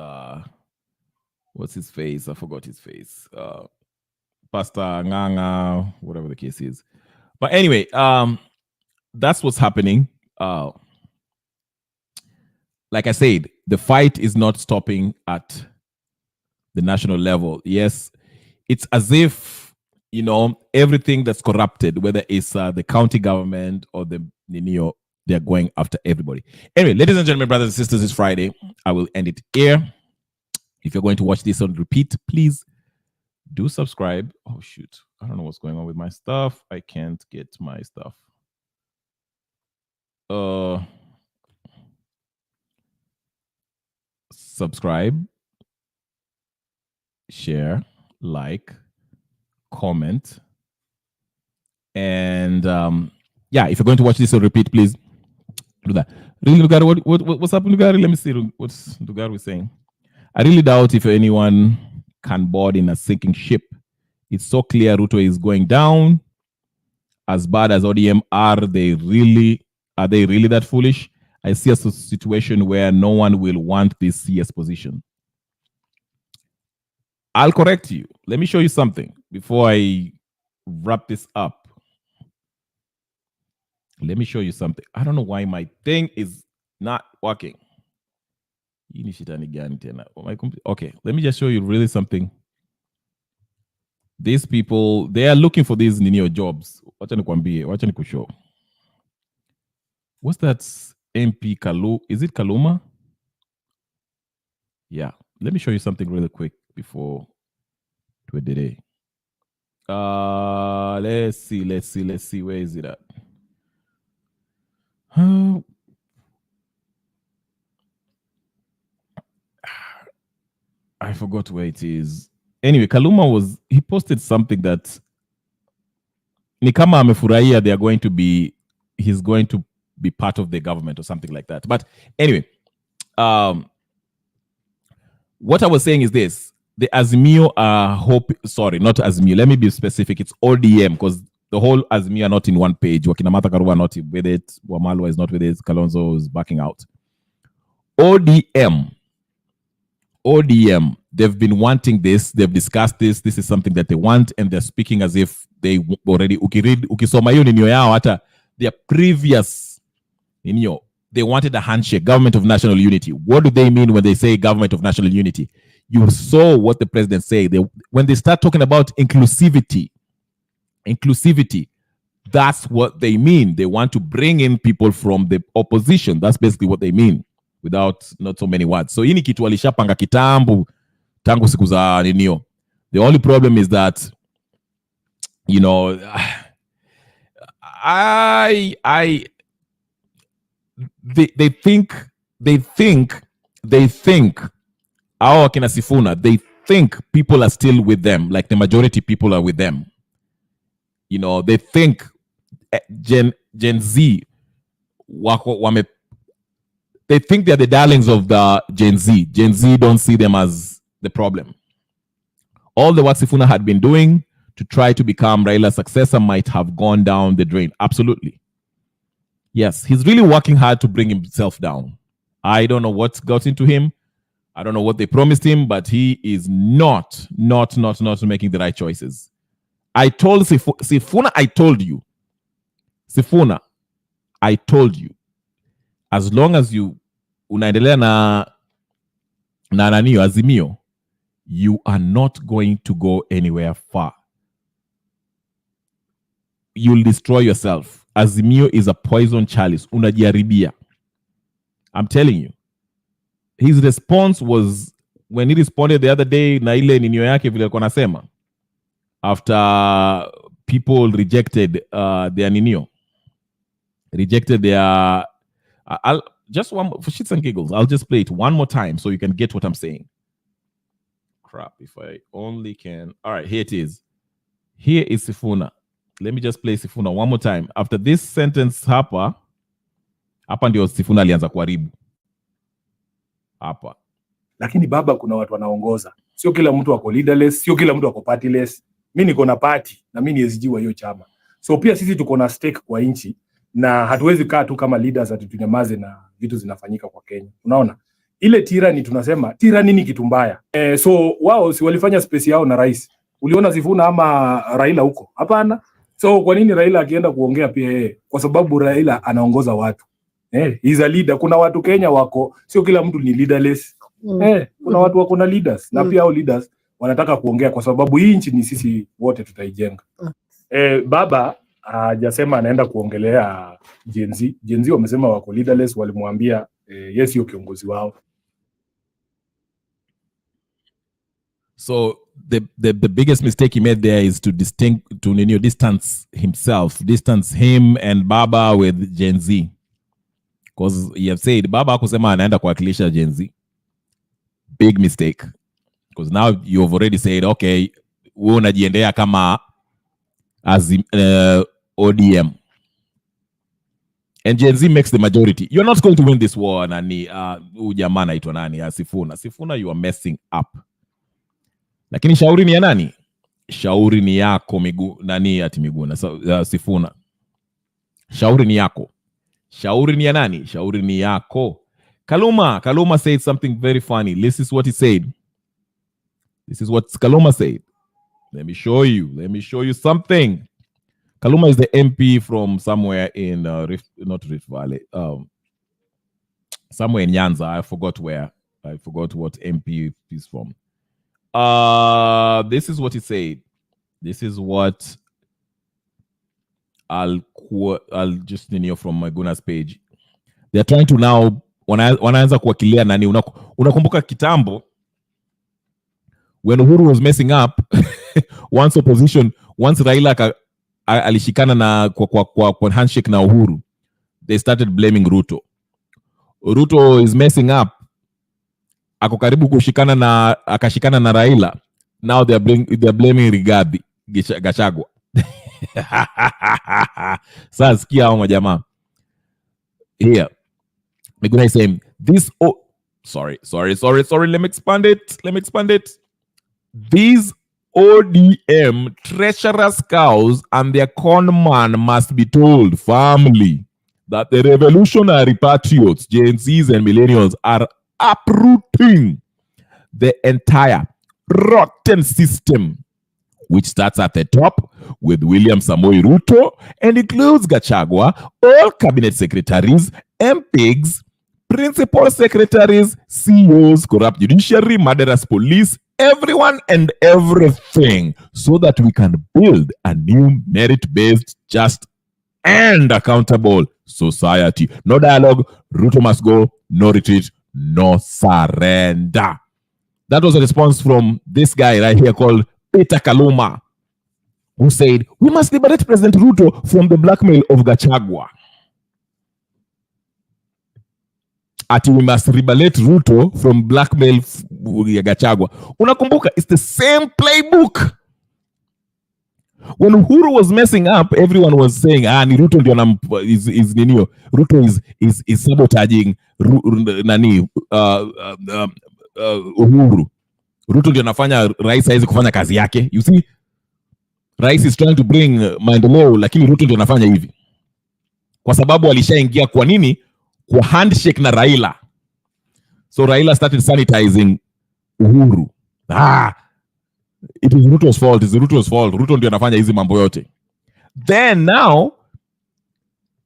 what's his face? I forgot his face. Pastor Nganga, whatever the case is. But anyway, that's what's happening. Like I said, the fight is not stopping at the national level. Yes, it's as if, you know, everything that's corrupted, whether it's the county government or the Ninio, they're going after everybody. Anyway, ladies and gentlemen, brothers and sisters, it's Friday. I will end it here. If you're going to watch this on repeat, please do subscribe. Oh, shoot. I don't know what's going on with my stuff. I can't get my stuff. Subscribe, share, like, comment. And yeah, if you're going to watch this on repeat, please do that. Really, Lugari, what's up, Lugari? Let me see what's Lugari saying. I really doubt if anyone can board in a sinking ship. It's so clear Ruto is going down. As bad as ODM are they really that foolish? I see a situation where no one will want this CS position. I'll correct you. Let me show you something before I wrap this up. Let me show you something. I don't know why my thing is not working. Okay, let me just show you really something. These people, they are looking for these Ninio jobs. What's that MP Kalu? Is it Kaluma? Yeah. Let me show you something really quick before today. Let's see. Where is it at? I forgot where it is. Anyway, Kaluma he posted something that Nikama amefurahia he's going to be part of the government or something like that. But anyway, what I was saying is this. The Azimio sorry, not Azimio. Let me be specific. It's ODM because the whole Azimio are not in one page. Wakinamata Karua are not with it. Wamalwa is not with it. Kalonzo is backing out. ODM, they've been wanting this. They've discussed this. This is something that they want, and they're speaking as if they already. Ukisoma hiyo ninyo yao hata their previous ninyo, they wanted a handshake, government of national unity. What do they mean when they say government of national unity? You saw what the president said. When they start talking about inclusivity, that's what they mean. They want to bring in people from the opposition. That's basically what they mean, without not so many words. So hii ni kitu walishapanga kitambo tangu siku za ninio. The only problem is that, you know, they think our Kina Sifuna, they think people are still with them, like the majority people are with them. You know, they think Gen Z they think they're the darlings of the Gen Z. Gen Z don't see them as the problem. All the work Sifuna had been doing to try to become Raila's successor might have gone down the drain. Absolutely. Yes, he's really working hard to bring himself down. I don't know what got into him. I don't know what they promised him, but he is not making the right choices. I told Sifuna, I told you. Sifuna, I told you. As long as you unaendelea na nanio Azimio, you are not going to go anywhere far. You'll destroy yourself. Azimio is a poison chalice. Unajiharibia. I'm telling you. His response was when he responded the other day na ile ninio yake vile alikuwa anasema after people rejected their ninio, rejected their I'll just one for shits and giggles, I'll just play it one more time so you can get what I'm saying. Crap, if I only can. All right, here it is. Here is Sifuna. Let me just play Sifuna one more time. After this sentence hapa ndio Sifuna alianza kuharibu hapa. Lakini baba, kuna watu wanaongoza. Sio kila mtu wako leaderless, sio kila mtu wako partyless. Mimi niko na party na mimi ni SG wa hiyo chama. So pia sisi tuko na stake kwa nchi na hatuwezi kaa tu kama leaders ati tunyamaze na vitu zinafanyika kwa Kenya. Unaona? Ile tyranny tunasema, tyranny ni kitu mbaya. So wao si walifanya space yao na rais. Uliona Sifuna ama Raila huko? Hapana. So kwa nini Raila akienda kuongea pia yeye? Kwa sababu Raila anaongoza watu. He's a leader. Kuna watu Kenya wako, sio kila mtu ni leaderless. Kuna watu wako na leaders na pia hao leaders wanataka kuongea kwa sababu hii nchi ni sisi wote tutaijenga. Baba hajasema anaenda kuongelea Gen Z. Gen Z wamesema wako leaderless, walimwambia yes sio kiongozi wao. So the biggest mistake he made there is to distance himself, distance him and Baba with Gen Z. Because he have said Baba hakusema anaenda kuwakilisha Gen Z. Big mistake. Because now you've already said, okay, wewe unajiendea kama as ODM. And Gen Z makes the majority. You're not going to win this war, nani. Ujamaa anaitwa nani? Sifuna. Sifuna, you are messing up. Lakini shauri ni ya nani? Shauri ni yako nani ati Miguna. Sifuna. Shauri ni yako. Shauri ni ya nani? Shauri ni yako. Kaluma said something very funny. This is what he said. This is what Kaluma said. Let me show you something. Kaluma is the MP from somewhere in not Rift Valley. Somewhere in Nyanza. I forgot where. I forgot what MP is from. This is what he said. This is what I'll just nini from Maguna's page. They're trying to now wanaanza kuwakilia nani. Unakumbuka kitambo when Uhuru was messing up once Raila alishikana na kwa handshake na Uhuru, they started blaming Ruto. Ruto is messing up, ako karibu akashikana na Raila. Now they're blaming Rigathi Gachagua. Sasa sikia hao majamaa. Here Miguna is saying this sorry, let me expand it. These ODM treacherous cows and their con man must be told firmly that the revolutionary patriots, Gen Zs and millennials, are uprooting the entire rotten system, which starts at the top with William Samoei Ruto and includes Gachagua, all cabinet secretaries, MPs, principal secretaries, CEOs, corrupt judiciary, murderous police, everyone and everything, so that we can build a new merit-based, just and accountable society. No dialogue, Ruto must go, no retreat, no surrender. That was a response from this guy right here called Peter Kaluma, who said, we must liberate President Ruto from the blackmail of Gachagua. We must liberate Ruto from blackmail ya Gachagua. Unakumbuka, it's the same playbook. When Uhuru was messing up, everyone was saying, ni Ruto ndio Ruto is sabotaging Uhuru. Ruto ndio anafanya rais haizi kufanya kazi yake. You see, rais is trying to bring maendeleo, lakini Ruto ndio anafanya hivi. Kwa sababu alishaingia kwa nini? Kwa handshake na Raila. So Raila started sanitizing Uhuru. It is Ruto's fault. Ruto ndio anafanya hizi mambo yote. Then now,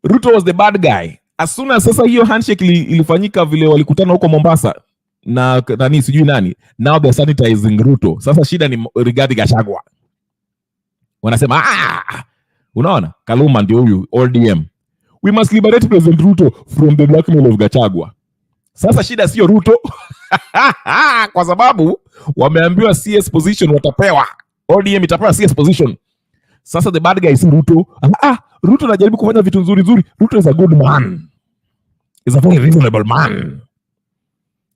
Ruto was the bad guy. As soon as sasa hiyo handshake ilifanyika vile walikutana huko Mombasa na nani sijui nani, now they're sanitizing Ruto. Sasa shida ni Rigathi Gachagua. Wanasema unaona, Kaluma ndio huyu ODM. We must liberate President Ruto from the blackmail of Gachagua. Sasa shida sio Ruto. Kwa sababu wameambiwa CS position watapewa. ODM itapewa CS position. Sasa the bad guy is Ruto. Ruto anajaribu kufanya vitu nzuri nzuri. Ruto is a good man. Is a very reasonable man.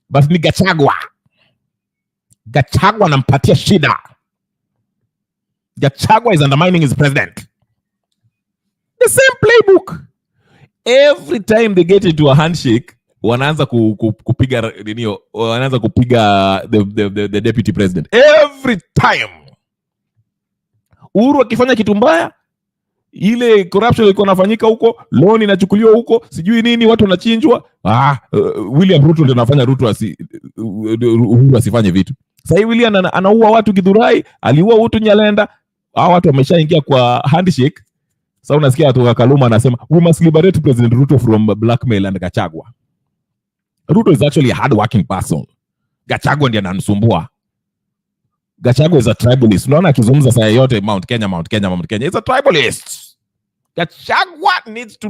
But ni Gachagua. Gachagua anampatia shida. Gachagua is undermining his president. The same playbook. Every time they get into a handshake, wanaanza kupiga nini, wanaanza kupiga the deputy president. Every time. Uhuru akifanya kitu mbaya, ile corruption ilikuwa inafanyika huko, loan inachukuliwa huko, sijui nini, watu wanachinjwa. William Ruto ndio anafanya Uhuru asifanye vitu. Sasa hivi William anaua watu Githurai, aliua watu Nyalenda. Watu wameshaingia kwa handshake. Sasa unasikia watu wa Kaluma anasema we must liberate President Ruto from blackmail and Gachagua. Ruto is actually a hard-working person. Gachagua ndiye anamsumbua. Gachagua is a tribalist. Unaona akizungumza saa yote Mount Kenya. He's a tribalist. Gachagua needs to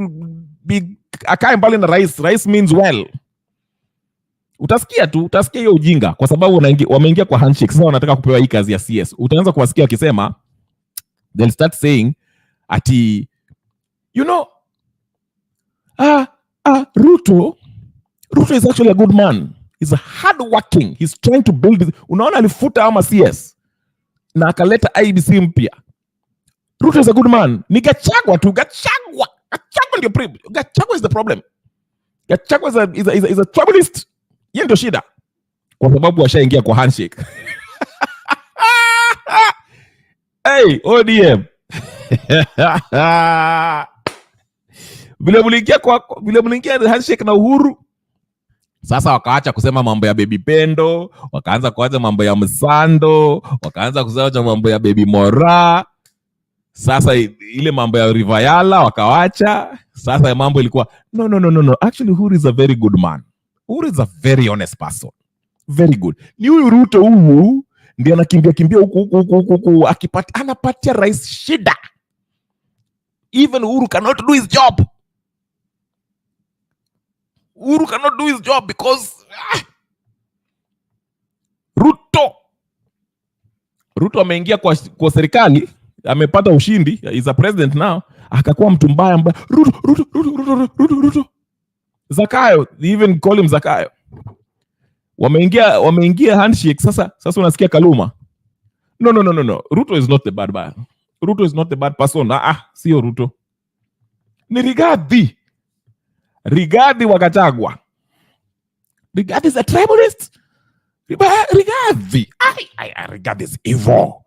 be akae mbali na rais. Rais means well. Utasikia hiyo ujinga kwa sababu wameingia kwa handshake. Sasa wanataka kupewa hii kazi ya CS. Utaanza kuwasikia wakisema, they'll start saying ati, you know, Ruto is actually a good man. He's a hard working. He's trying to build. Unaona alifuta ama CS na akaleta IBC mpya. Ruto is a good man. Ni Gachagua tu. Gachagua ndio problem. Gachagua is the problem. Gachagua is a tribalist. Yeye ndio shida. Kwa sababu washaingia kwa handshake. Hey, ODM. Vile mlingia handshake na Uhuru. Sasa wakaacha kusema mambo ya Baby Pendo, wakaanza kuacha mambo ya Msando, wakaanza kusema mambo ya Baby Mora. Sasa ile mambo ya Rivayala wakawacha. Sasa mambo ilikuwa no. Actually Uhuru is a very good man. Uhuru is a very honest person. Very good. Ni huyu Ruto huyu ndiye anakimbia huku anapatia rais shida. Even Uhuru cannot do his job. Uhuru cannot do his job because Ruto ameingia kwa serikali, amepata ushindi, is a president now, akakuwa mtu mbaya. Ruto. Zakayo, they even call him Zakayo. Wameingia handshake. Sasa unasikia Kaluma. No. Ruto is not the bad guy. Ruto is not the bad person. Sio Ruto. Ni Rigathi wa Gachagua. Rigathi is a tribalist. Rigathi. Rigathi is evil.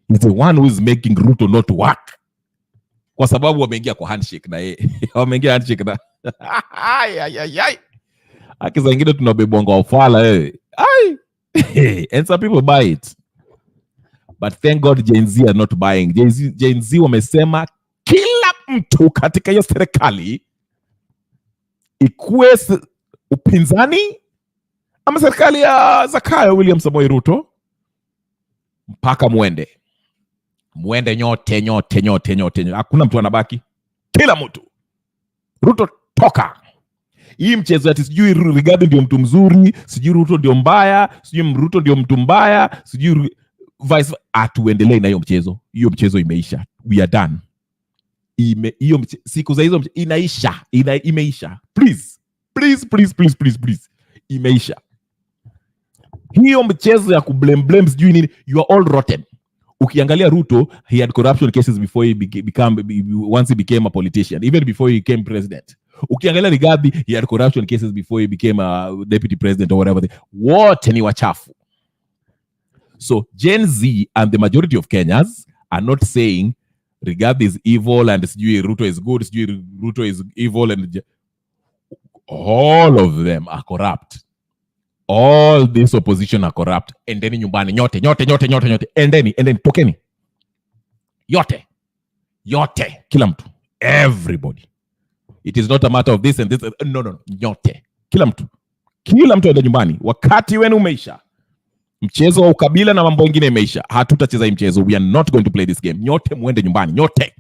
He's the one who is making Ruto not work. Kwa sababu wameingia kwa handshake na yeye. Wameingia handshake na. Akiza ingine tunabebonga ufala and some people buy it. But thank God Gen Z are not buying. Gen Z wamesema kila mtu katika hiyo serikali ikuwe upinzani ama serikali ya Zakayo William Samoei Ruto, mpaka mwende nyote. Hakuna mtu anabaki. Kila mtu. Ruto toka. Hii mchezo ati sijui Rigathi ndio mtu mzuri, sijui Ruto ndio mbaya, sijui Ruto ndio mtu mbaya, sijui vice. Atuendelee na hiyo mchezo. Hiyo mchezo imeisha. We are done. Hiyo siku za hizo inaisha. Imeisha. Please. Imeisha. Hiyo mchezo ya kublame sijui nini, you are all rotten. Ukiangalia Ruto, he had corruption cases before once he became a politician, even before he became president. Ukiangalia Rigathi, he had corruption cases before he became a deputy president or whatever. Wote ni wachafu. So Gen Z and the majority of Kenyans are not saying Rigathi is evil and Ruto is good, Ruto is evil, and all of them are corrupt. All this opposition are corrupt. Endeni nyumbani nyote. Endeni tokeni. Yote. Kila mtu. Everybody. It is not a matter of this and this. No. Nyote. Kila mtu ende nyumbani. Wakati wenu umeisha. Mchezo wa ukabila na mambo mengine imeisha. Hatutacheza hii mchezo. We are not going to play this game. Nyote muende nyumbani. Nyote.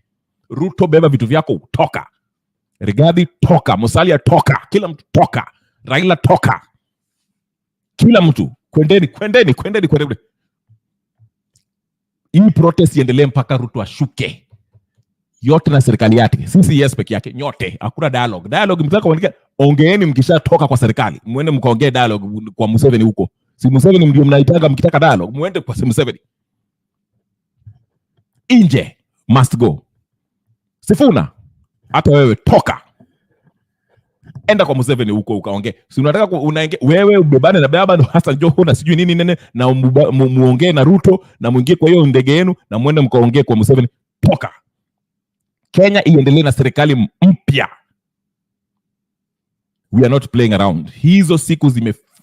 Ruto, beba vitu vyako, toka. Rigathi, toka. Musalia, toka. Kila mtu toka. Raila, toka. Kila mtu kwendeni. Hii protest iendelee mpaka Ruto ashuke. Yote na serikali yake. Sisi yes peke yake, nyote. Hakuna dialogue. Dialogue mtaka kuandika, ongeeni mkishatoka kwa serikali. Muende mkaongee dialogue kwa Museveni huko. Si Museveni ndio mnaitaka mkitaka dialogue, muende kwa Museveni. Inje must go. Sifuna, hata wewe toka. Enda kwa Museveni huko ukaongee. Si unataka unaongea wewe ubebane na baba Hassan Joho na sijui nini na muongee na Ruto na muingie kwa hiyo ndege yenu na muende mkaongee kwa Museveni. Toka. Kenya iendelee na serikali mpya. We are not playing around. Hizo siku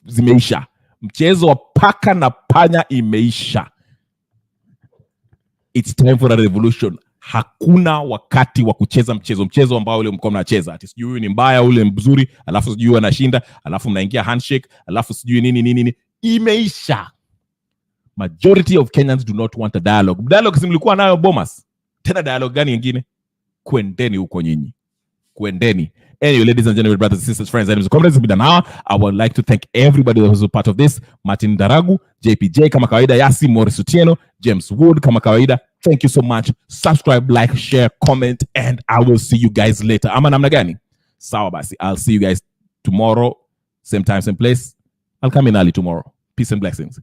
zimeisha. Mchezo wa paka na panya imeisha. It's time for a revolution. Hakuna wakati wa kucheza mchezo ambao ule mko mnacheza. Ati sijui ni mbaya ule mzuri, alafu sijui anashinda, alafu mnaingia handshake, alafu sijui nini. Imeisha. Majority of Kenyans do not want a dialogue. Dialogue simlikuwa nayo Bomas. Tena dialogue gani nyingine? Kwendeni huko nyinyi. Kwendeni. Anyway, ladies and gentlemen, brothers and sisters, friends, and comrades, it's been an hour. I would like to thank everybody that was a part of this. Martin Daragu, JPJ, kama kawaida, Yasi, Morris Utieno, James Wood, kama kawaida. Thank you so much. Subscribe, like, share, comment, and I will see you guys later. Ama namna gani? Sawa basi. I'll see you guys tomorrow. Same time, same place. I'll come in early tomorrow. Peace and blessings.